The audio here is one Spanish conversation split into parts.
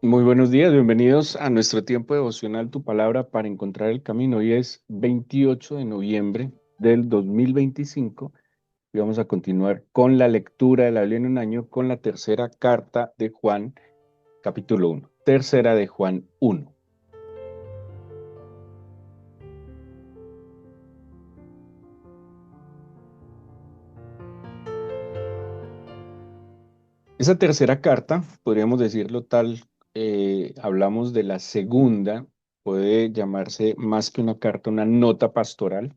Muy buenos días, bienvenidos a nuestro tiempo devocional Tu Palabra para encontrar el camino. Hoy es 28 de noviembre del 2025 y vamos a continuar con la lectura de la Biblia en un año con la tercera carta de Juan, capítulo 1. Tercera de Juan 1. Esa tercera carta, podríamos decirlo tal, hablamos de la segunda, puede llamarse más que una carta, una nota pastoral.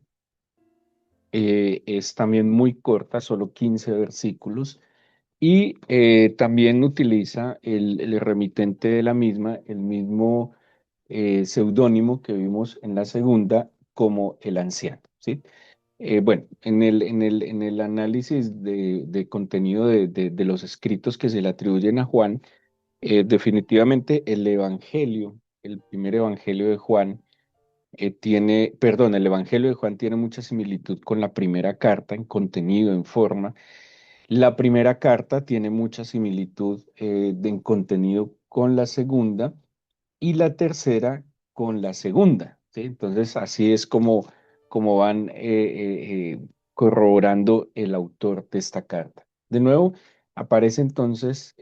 Es también muy corta, solo 15 versículos. Y también utiliza el remitente de la misma, el mismo seudónimo que vimos en la segunda, como el anciano, ¿sí? Bueno, en el análisis de contenido de los escritos que se le atribuyen a Juan, definitivamente el evangelio, el primer evangelio de Juan, el evangelio de Juan tiene mucha similitud con la primera carta en contenido, en forma. La primera carta tiene mucha similitud en contenido con la segunda y la tercera con la segunda, ¿sí? Entonces, así es como van corroborando el autor de esta carta. De nuevo, aparece entonces,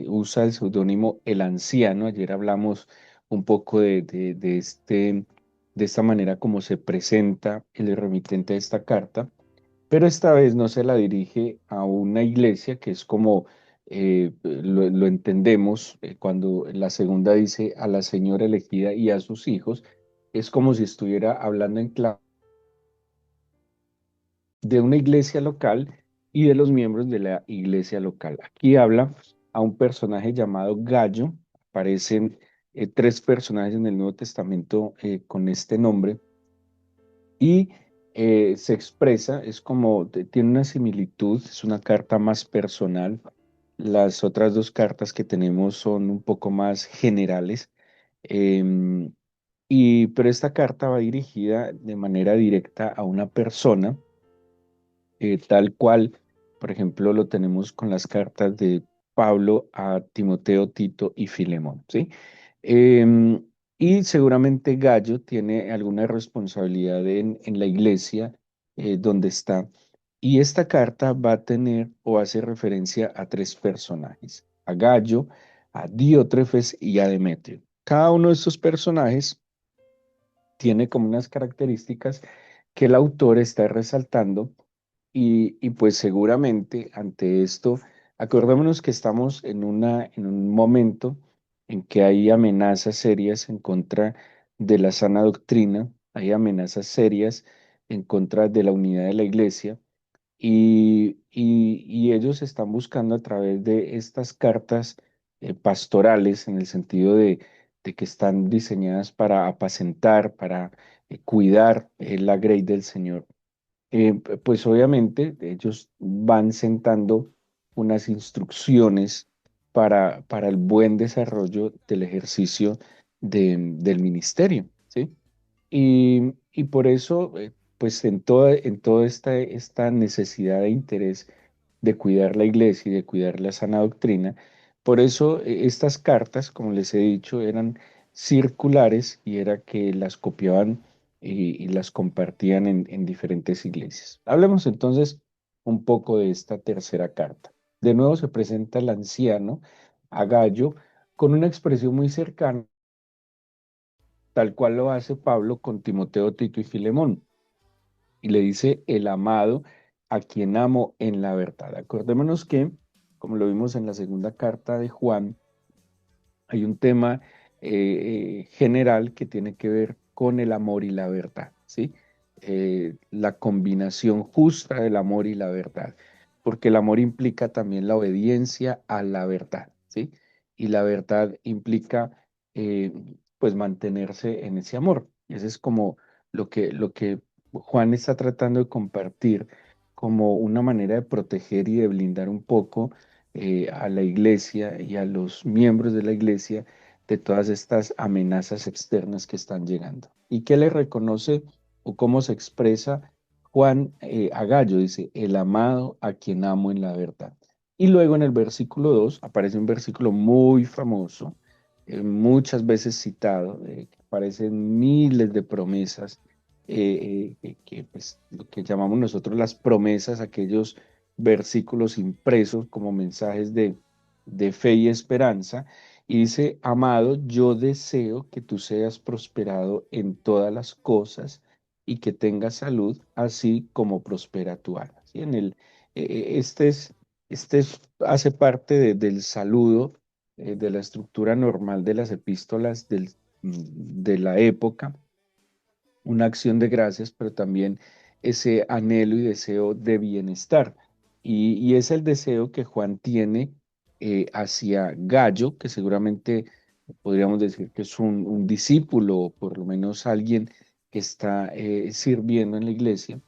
usa el seudónimo El Anciano. Ayer hablamos un poco de esta manera como se presenta el remitente de esta carta, pero esta vez no se la dirige a una iglesia, que es como lo entendemos cuando la segunda dice a la señora elegida y a sus hijos, es como si estuviera hablando en clave de una iglesia local y de los miembros de la iglesia local. Aquí habla a un personaje llamado Gallo. Aparecen tres personajes en el Nuevo Testamento con este nombre y se expresa, es como, tiene una similitud, es una carta más personal. Las otras dos cartas que tenemos son un poco más generales, em, pero esta carta va dirigida de manera directa a una persona, tal cual, por ejemplo, lo tenemos con las cartas de Pablo a Timoteo, Tito y Filemón, ¿sí? Em, y seguramente Gallo tiene alguna responsabilidad en la iglesia donde está. Y esta carta va a tener o hace referencia a tres personajes: a Gallo, a Diótrefes y a Demetrio. Cada uno de estos personajes tiene como unas características que el autor está resaltando y pues seguramente ante esto, acordémonos que estamos en un momento en que hay amenazas serias en contra de la sana doctrina, hay amenazas serias en contra de la unidad de la iglesia y ellos están buscando a través de estas cartas pastorales, en el sentido de que están diseñadas para apacentar, para cuidar la grey del Señor. Pues obviamente ellos van sentando unas instrucciones para el buen desarrollo del ejercicio del ministerio, ¿sí? Y por eso, pues en toda esta necesidad de interés de cuidar la iglesia y de cuidar la sana doctrina, por eso estas cartas, como les he dicho, eran circulares y era que las copiaban y las compartían en diferentes iglesias. Hablemos entonces un poco de esta tercera carta. De nuevo se presenta el anciano a Gallo con una expresión muy cercana, tal cual lo hace Pablo con Timoteo, Tito y Filemón. Y le dice el amado, a quien amo en la verdad. Acordémonos que, como lo vimos en la segunda carta de Juan, hay un tema general que tiene que ver con el amor y la verdad, ¿sí? La combinación justa del amor y la verdad, porque el amor implica también la obediencia a la verdad, ¿sí? Y la verdad implica, eh, pues, mantenerse en ese amor. Ese es como lo que Juan está tratando de compartir como una manera de proteger y de blindar un poco a la iglesia y a los miembros de la iglesia de todas estas amenazas externas que están llegando. ¿Y qué le reconoce o cómo se expresa Juan a Gallo? Dice, el amado a quien amo en la verdad. Y luego en el versículo 2 aparece un versículo muy famoso, muchas veces citado, que aparecen miles de promesas, pues, lo que llamamos nosotros las promesas, aquellos versículos impresos como mensajes de fe y esperanza. Y dice, amado, yo deseo que tú seas prosperado en todas las cosas y que tengas salud, así como prospera tu alma. ¿Sí? Hace parte del saludo, de la estructura normal de las epístolas de la época, una acción de gracias, pero también ese anhelo y deseo de bienestar. Y es el deseo que Juan tiene hacia Gallo, que seguramente podríamos decir que es un discípulo, o por lo menos alguien que está sirviendo en la iglesia.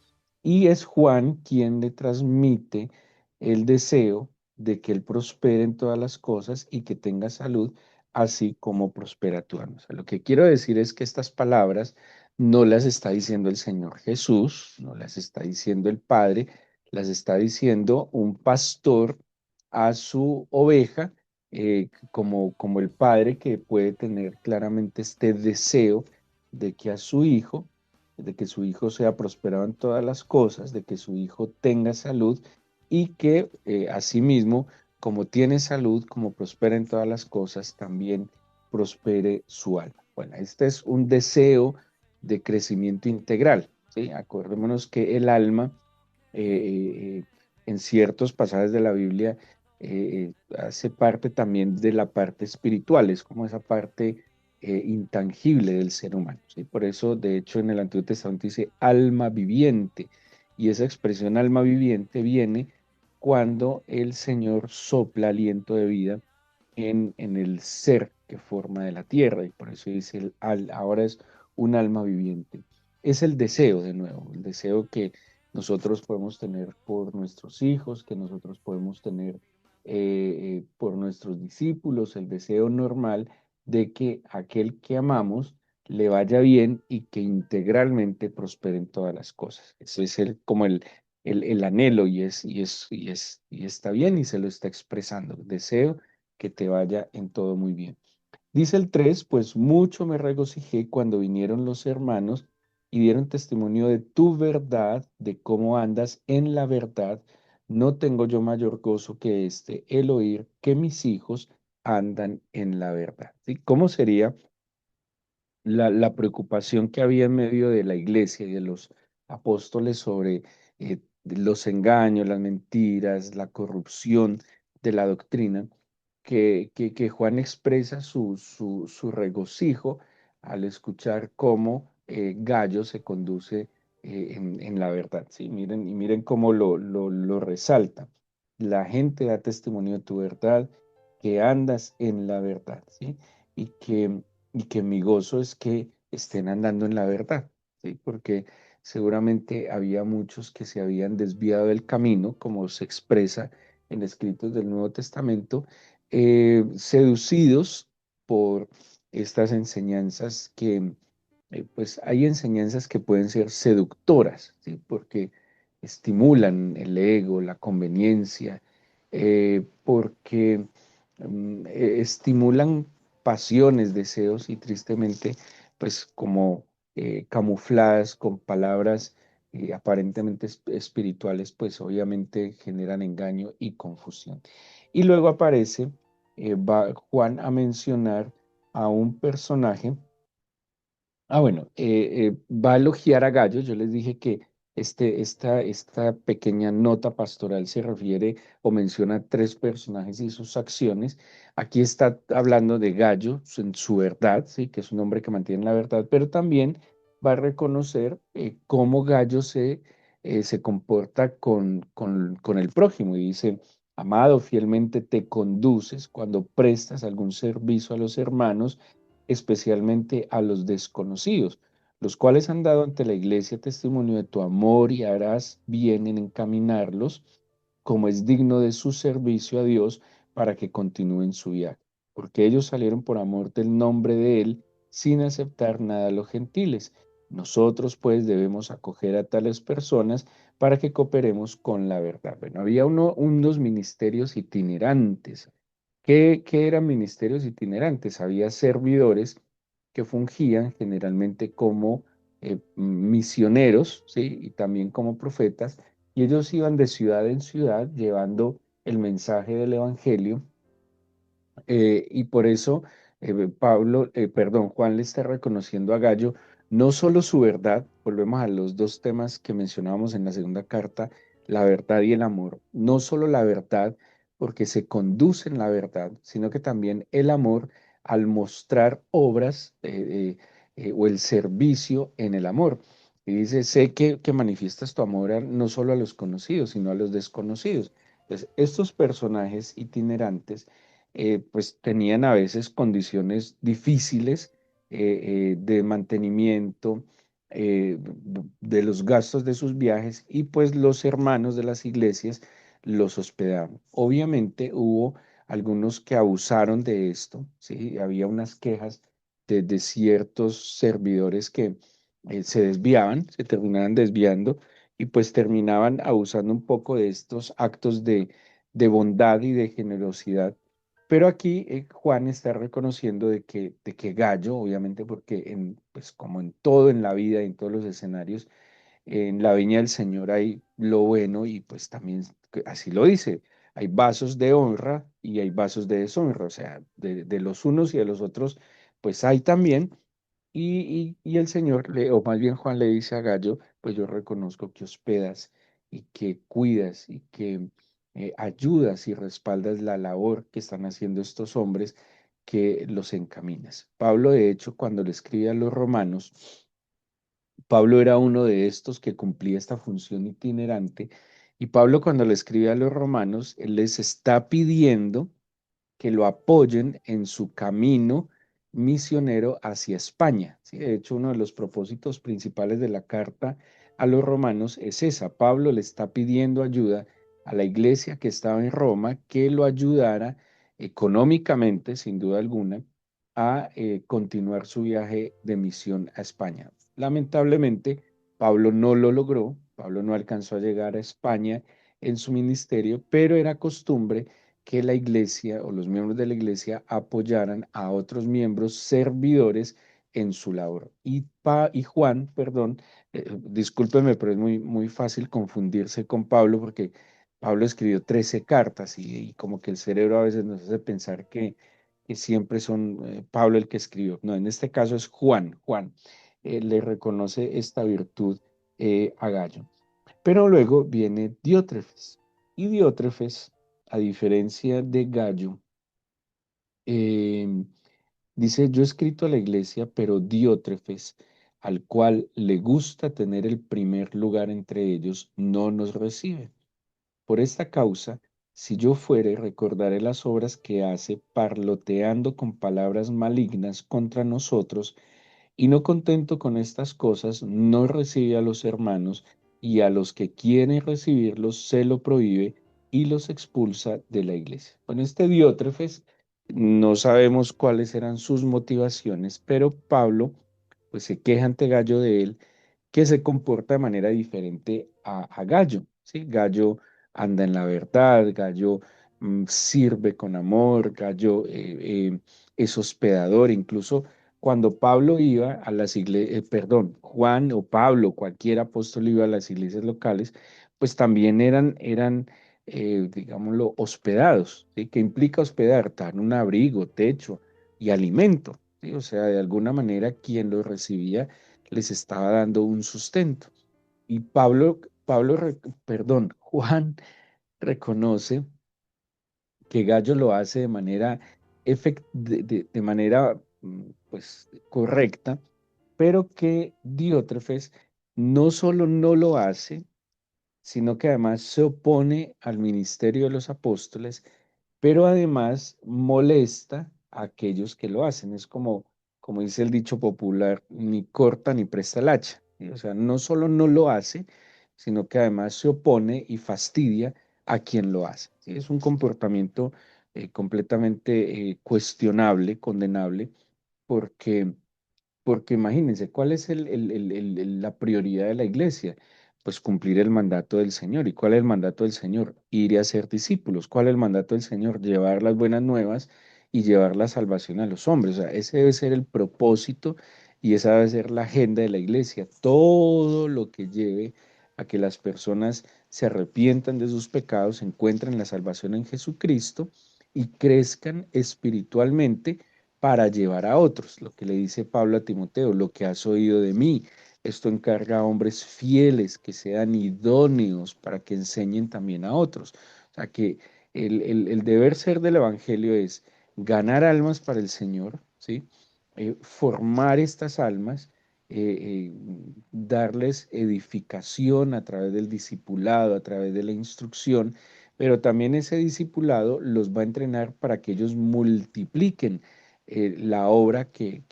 Y es Juan quien le transmite el deseo de que él prospere en todas las cosas y que tenga salud, así como prospera tu alma. O sea, lo que quiero decir es que estas palabras no las está diciendo el Señor Jesús, no las está diciendo el Padre, las está diciendo un pastor a su oveja, como el Padre que puede tener claramente este deseo de que a su hijo, de que su hijo sea prosperado en todas las cosas, de que su hijo tenga salud y que asimismo, como tiene salud, como prospera en todas las cosas, también prospere su alma. Bueno, este es un deseo de crecimiento integral, ¿sí? Acordémonos que el alma, en ciertos pasajes de la Biblia, hace parte también de la parte espiritual, es como esa parte intangible del ser humano, ¿sí? Por eso, de hecho, en el Antiguo Testamento dice alma viviente, y esa expresión alma viviente viene cuando el Señor sopla aliento de vida en el ser que forma de la tierra, y por eso dice ahora es un alma viviente. Es el deseo, de nuevo, el deseo que nosotros podemos tener por nuestros hijos, que nosotros podemos tener por nuestros discípulos, el deseo normal de que aquel que amamos le vaya bien y que integralmente prospere en todas las cosas. Ese es como el anhelo y está bien y se lo está expresando. Deseo que te vaya en todo muy bien. Dice el 3, pues mucho me regocijé cuando vinieron los hermanos y dieron testimonio de tu verdad, de cómo andas en la verdad. No tengo yo mayor gozo que este, el oír que mis hijos andan en la verdad. ¿Sí? ¿Cómo sería la preocupación que había en medio de la iglesia y de los apóstoles sobre los engaños, las mentiras, la corrupción de la doctrina, que Juan expresa su regocijo al escuchar cómo Gallo se conduce en la verdad? ¿Sí? Miren, y miren cómo lo resalta. La gente da testimonio de tu verdad, que andas en la verdad, ¿sí? Y que mi gozo es que estén andando en la verdad, ¿sí? Porque seguramente había muchos que se habían desviado del camino, como se expresa en escritos del Nuevo Testamento, seducidos por estas enseñanzas que, pues hay enseñanzas que pueden ser seductoras, ¿sí? Porque estimulan el ego, la conveniencia, porque estimulan pasiones, deseos y tristemente, pues como camufladas con palabras aparentemente espirituales, pues obviamente generan engaño y confusión. Y luego aparece, va Juan a mencionar a un personaje. Bueno, va a elogiar a Gallo. Yo les dije que esta pequeña nota pastoral se refiere o menciona a tres personajes y sus acciones. Aquí está hablando de Gallo en su verdad, ¿sí? Que es un hombre que mantiene la verdad, pero también va a reconocer cómo Gallo se comporta con el prójimo y dice, amado, fielmente te conduces cuando prestas algún servicio a los hermanos, especialmente a los desconocidos, los cuales han dado ante la iglesia testimonio de tu amor y harás bien en encaminarlos como es digno de su servicio a Dios para que continúen su viaje, porque ellos salieron por amor del nombre de Él sin aceptar nada a los gentiles. Nosotros pues debemos acoger a tales personas para que cooperemos con la verdad. Bueno, había unos ministerios itinerantes ¿Qué eran ministerios itinerantes? Había servidores que fungían generalmente como misioneros, ¿sí? Y también como profetas, y ellos iban de ciudad en ciudad llevando el mensaje del Evangelio y por eso Juan le está reconociendo a Gallo no solo su verdad, volvemos a los dos temas que mencionábamos en la segunda carta, la verdad y el amor, no solo la verdad, porque se conduce en la verdad, sino que también el amor al mostrar obras o el servicio en el amor. Y dice, sé que manifiestas tu amor no solo a los conocidos, sino a los desconocidos. Entonces, estos personajes itinerantes pues tenían a veces condiciones difíciles de mantenimiento de los gastos de sus viajes y pues los hermanos de las iglesias los hospedaban. Obviamente hubo algunos que abusaron de esto, ¿sí? Había unas quejas de ciertos servidores que se desviaban, se terminaban desviando y pues terminaban abusando un poco de estos actos de bondad y de generosidad, pero aquí Juan está reconociendo de que Gallo, obviamente porque pues como en todo en la vida, en todos los escenarios, en la viña del Señor hay lo bueno y pues también así lo dice, hay vasos de honra y hay vasos de deshonra, o sea, de los unos y de los otros, pues hay también. Y el Señor, o más bien Juan le dice a Gallo, pues yo reconozco que hospedas y que cuidas y que ayudas y respaldas la labor que están haciendo estos hombres que los encaminas. Pablo, de hecho, cuando le escribe a los romanos, Pablo era uno de estos que cumplía esta función itinerante. Y Pablo, cuando le escribe a los romanos, él les está pidiendo que lo apoyen en su camino misionero hacia España. ¿Sí? De hecho, uno de los propósitos principales de la carta a los romanos es esa. Pablo le está pidiendo ayuda a la iglesia que estaba en Roma, que lo ayudara económicamente, sin duda alguna, a continuar su viaje de misión a España. Lamentablemente, Pablo no lo logró, Pablo no alcanzó a llegar a España en su ministerio, pero era costumbre que la iglesia o los miembros de la iglesia apoyaran a otros miembros servidores en su labor. Y Juan, perdón, discúlpeme, pero es muy fácil confundirse con Pablo porque Pablo escribió 13 cartas y como que el cerebro a veces nos hace pensar que siempre son Pablo el que escribió. No, en este caso es Juan. Juan le reconoce esta virtud a Gallo. Pero luego viene Diótrefes. Y Diótrefes, a diferencia de Gallo, eh, dice, yo he escrito a la iglesia, pero Diótrefes, al cual le gusta tener el primer lugar entre ellos, no nos recibe. Por esta causa, si yo fuere, recordaré las obras que hace parloteando con palabras malignas contra nosotros y no contento con estas cosas, no recibe a los hermanos y a los que quieren recibirlos se lo prohíbe y los expulsa de la iglesia. Con este Diótrefes no sabemos cuáles eran sus motivaciones, pero Pablo pues se queja ante Gallo de él que se comporta de manera diferente a Gallo, ¿sí? Gallo anda en la verdad, Gallo sirve con amor, Gallo es hospedador, incluso cuando Pablo iba a las iglesias, perdón, Juan o Pablo, cualquier apóstol iba a las iglesias locales, pues también eran digámoslo, hospedados, ¿sí? ¿Qué implica hospedar? Dar un abrigo, techo y alimento, ¿sí? O sea, de alguna manera quien los recibía les estaba dando un sustento. Y Juan reconoce que Gallo lo hace de manera, de manera pues, correcta, pero que Diótrefes no solo no lo hace, sino que además se opone al ministerio de los apóstoles, pero además molesta a aquellos que lo hacen. Es como dice el dicho popular, ni corta ni presta el hacha. ¿Sí? O sea, no solo no lo hace, sino que además se opone y fastidia a quien lo hace. ¿Sí? Es un comportamiento completamente cuestionable, condenable, porque, porque imagínense, ¿cuál es la prioridad de la iglesia? pues cumplir el mandato del Señor. ¿Y cuál es el mandato del Señor? Ir y hacer discípulos. ¿Cuál es el mandato del Señor? Llevar las buenas nuevas y llevar la salvación a los hombres. O sea, ese debe ser el propósito y esa debe ser la agenda de la iglesia. Todo lo que lleve a que las personas se arrepientan de sus pecados, encuentren la salvación en Jesucristo y crezcan espiritualmente para llevar a otros. Lo que le dice Pablo a Timoteo, lo que has oído de mí. Esto encarga a hombres fieles que sean idóneos para que enseñen también a otros. O sea que el deber ser del Evangelio es ganar almas para el Señor, ¿sí? Formar estas almas, darles edificación a través del discipulado, a través de la instrucción, pero también ese discipulado los va a entrenar para que ellos multipliquen la obra que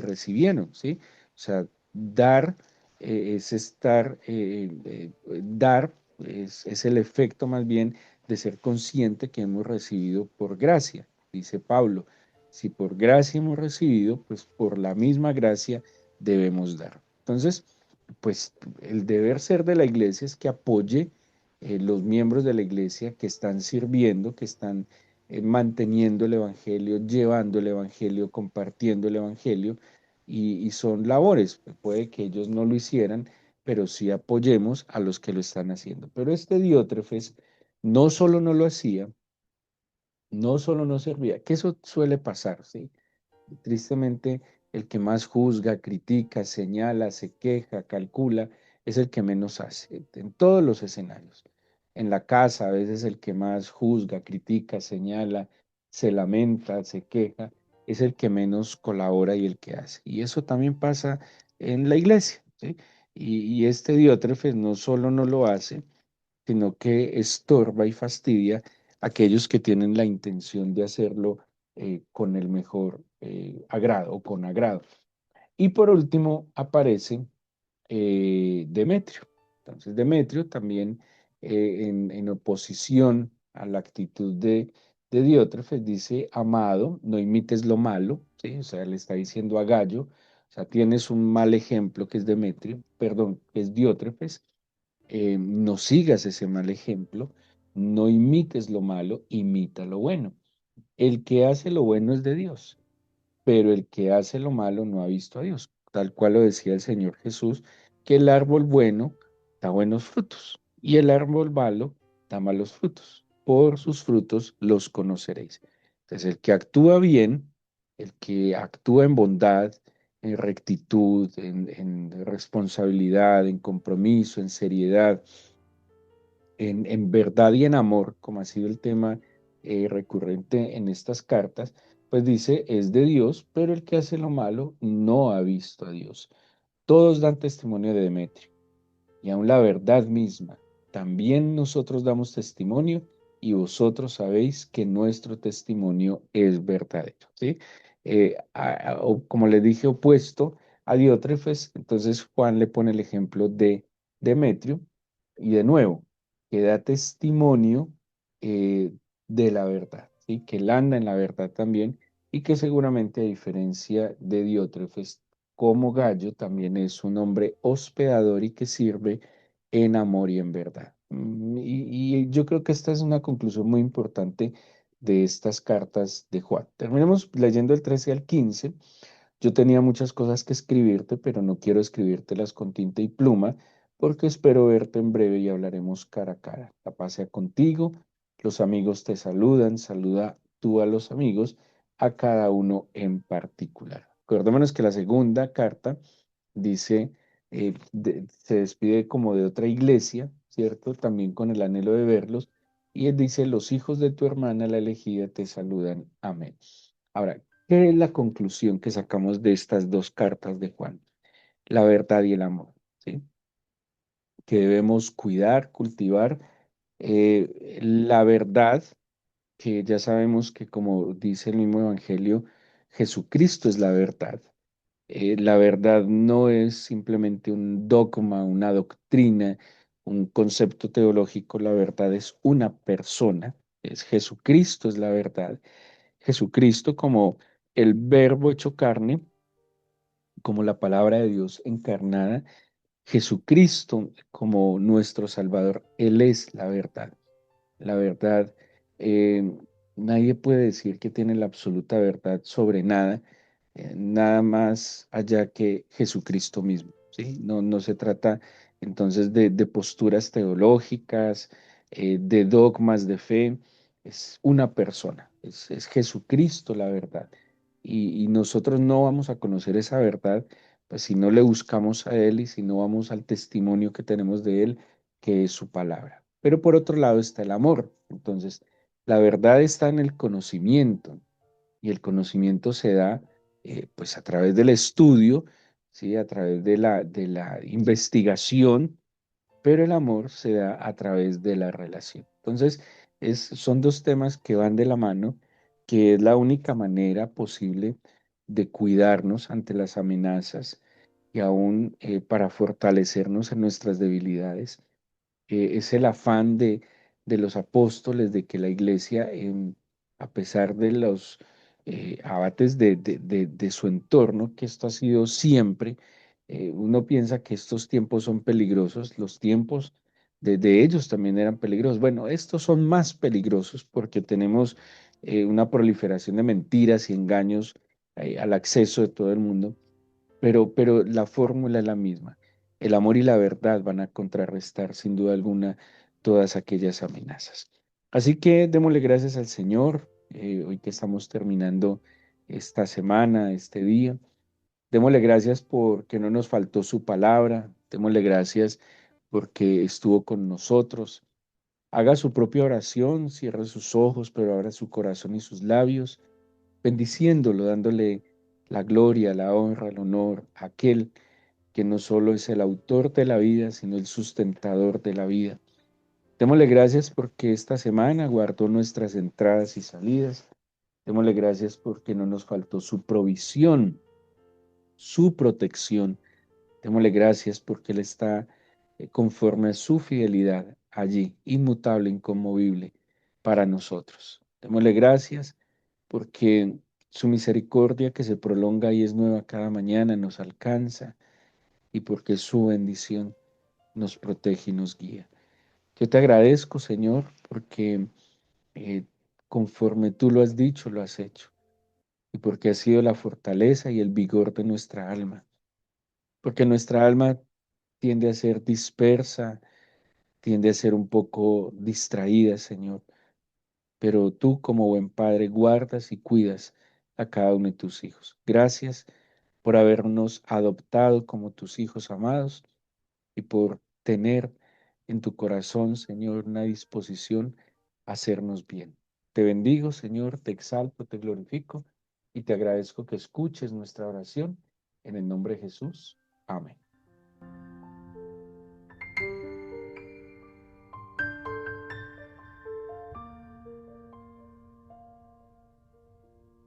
recibieron, ¿sí? O sea, dar es estar, dar es el efecto más bien de ser consciente que hemos recibido por gracia, dice Pablo. Si por gracia hemos recibido, pues por la misma gracia debemos dar. Entonces, pues el deber ser de la iglesia es que apoye los miembros de la iglesia que están sirviendo, que están manteniendo el evangelio, llevando el evangelio, compartiendo el evangelio, y son labores. Puede que ellos no lo hicieran, pero sí apoyemos a los que lo están haciendo. Pero este Diótrefes no solo no lo hacía, no solo no servía, que eso suele pasar, ¿sí? Tristemente, el que más juzga, critica, señala, se queja, calcula, es el que menos hace en todos los escenarios. En la casa, a veces el que más juzga, critica, señala, se lamenta, se queja, es el que menos colabora y el que hace. Y eso también pasa en la iglesia, ¿sí? Y este Diótrefes no solo no lo hace, sino que estorba y fastidia a aquellos que tienen la intención de hacerlo con el mejor agrado o con agrado. Y por último aparece Demetrio. Entonces Demetrio también en oposición a la actitud de Diótrefes dice, amado, no imites lo malo, ¿sí? O sea, le está diciendo a Gallo, o sea, tienes un mal ejemplo que es Demetrio, perdón, que es Diótrefes, no sigas ese mal ejemplo, no imites lo malo, imita lo bueno. El que hace lo bueno es de Dios, pero el que hace lo malo no ha visto a Dios, tal cual lo decía el Señor Jesús, que el árbol bueno da buenos frutos y el árbol malo da malos frutos. Por sus frutos los conoceréis. Entonces, el que actúa bien, el que actúa en bondad, en rectitud, en responsabilidad, en compromiso, en seriedad, en verdad y en amor, como ha sido el tema recurrente en estas cartas, pues dice, es de Dios, pero el que hace lo malo no ha visto a Dios. Todos dan testimonio de Demetrio y aun la verdad misma. También nosotros damos testimonio y vosotros sabéis que nuestro testimonio es verdadero, ¿sí? O como le dije, opuesto a Diótrefes, entonces Juan le pone el ejemplo de Demetrio y de nuevo, que da testimonio eh, de la verdad, ¿sí? Que él anda en la verdad también y que seguramente a diferencia de Diótrefes, como Gallo también es un hombre hospedador y que sirve en amor y en verdad. Y yo creo que esta es una conclusión muy importante de estas cartas de Juan. Terminemos leyendo el 13 al 15. Yo tenía muchas cosas que escribirte, pero no quiero escribírtelas con tinta y pluma, porque espero verte en breve y hablaremos cara a cara. La paz sea contigo, los amigos te saludan, saluda tú a los amigos, a cada uno en particular. Acordémonos que la segunda carta dice, se despide como de otra iglesia, ¿cierto? También con el anhelo de verlos. Y él dice, los hijos de tu hermana, la elegida, te saludan. Amén. Ahora, ¿qué es la conclusión que sacamos de estas dos cartas de Juan? La verdad y el amor, ¿sí? Que debemos cuidar, cultivar la verdad, que ya sabemos que como dice el mismo Evangelio, Jesucristo es la verdad. La verdad no es simplemente un dogma, una doctrina, un concepto teológico. La verdad es una persona. Es Jesucristo es la verdad. Jesucristo como el verbo hecho carne, como la palabra de Dios encarnada. Jesucristo como nuestro Salvador. Él es la verdad. La verdad, eh, nadie puede decir que tiene la absoluta verdad sobre nada, nada más allá que Jesucristo mismo, ¿sí? No, no se trata entonces de posturas teológicas, de dogmas de fe, es una persona, es Jesucristo la verdad. Y nosotros no vamos a conocer esa verdad, pues si no le buscamos a Él y si no vamos al testimonio que tenemos de Él, que es su palabra. Pero por otro lado está el amor. Entonces, la verdad está en el conocimiento y el conocimiento se da pues a través del estudio, ¿sí? A través de la investigación, pero el amor se da a través de la relación. Entonces, son dos temas que van de la mano, que es la única manera posible de cuidarnos ante las amenazas y aún para fortalecernos en nuestras debilidades. Es el afán de los apóstoles de que la iglesia, a pesar de los abates de su entorno, que esto ha sido siempre, uno piensa que estos tiempos son peligrosos, los tiempos de ellos también eran peligrosos. Bueno, estos son más peligrosos porque tenemos una proliferación de mentiras y engaños al acceso de todo el mundo, pero la fórmula es la misma. El amor y la verdad van a contrarrestar sin duda alguna todas aquellas amenazas. Así que démosle gracias al Señor, hoy que estamos terminando esta semana, este día. Démosle gracias porque no nos faltó su palabra. Démosle gracias porque estuvo con nosotros. Haga su propia oración, cierre sus ojos, pero abra su corazón y sus labios, bendiciéndolo, dándole la gloria, la honra, el honor a aquel que no solo es el autor de la vida, sino el sustentador de la vida. Démosle gracias porque esta semana guardó nuestras entradas y salidas. Démosle gracias porque no nos faltó su provisión, su protección. Démosle gracias porque Él está conforme a su fidelidad allí, inmutable, inconmovible para nosotros. Démosle gracias porque su misericordia que se prolonga y es nueva cada mañana nos alcanza y porque su bendición nos protege y nos guía. Yo te agradezco, Señor, porque eh, conforme tú lo has dicho, lo has hecho, y porque has sido la fortaleza y el vigor de nuestra alma, porque nuestra alma tiende a ser dispersa, tiende a ser un poco distraída, Señor, pero tú como buen Padre guardas y cuidas a cada uno de tus hijos. Gracias por habernos adoptado como tus hijos amados y por tener en tu corazón, Señor, una disposición a hacernos bien. Te bendigo, Señor, te exalto, te glorifico y te agradezco que escuches nuestra oración en el nombre de Jesús. Amén.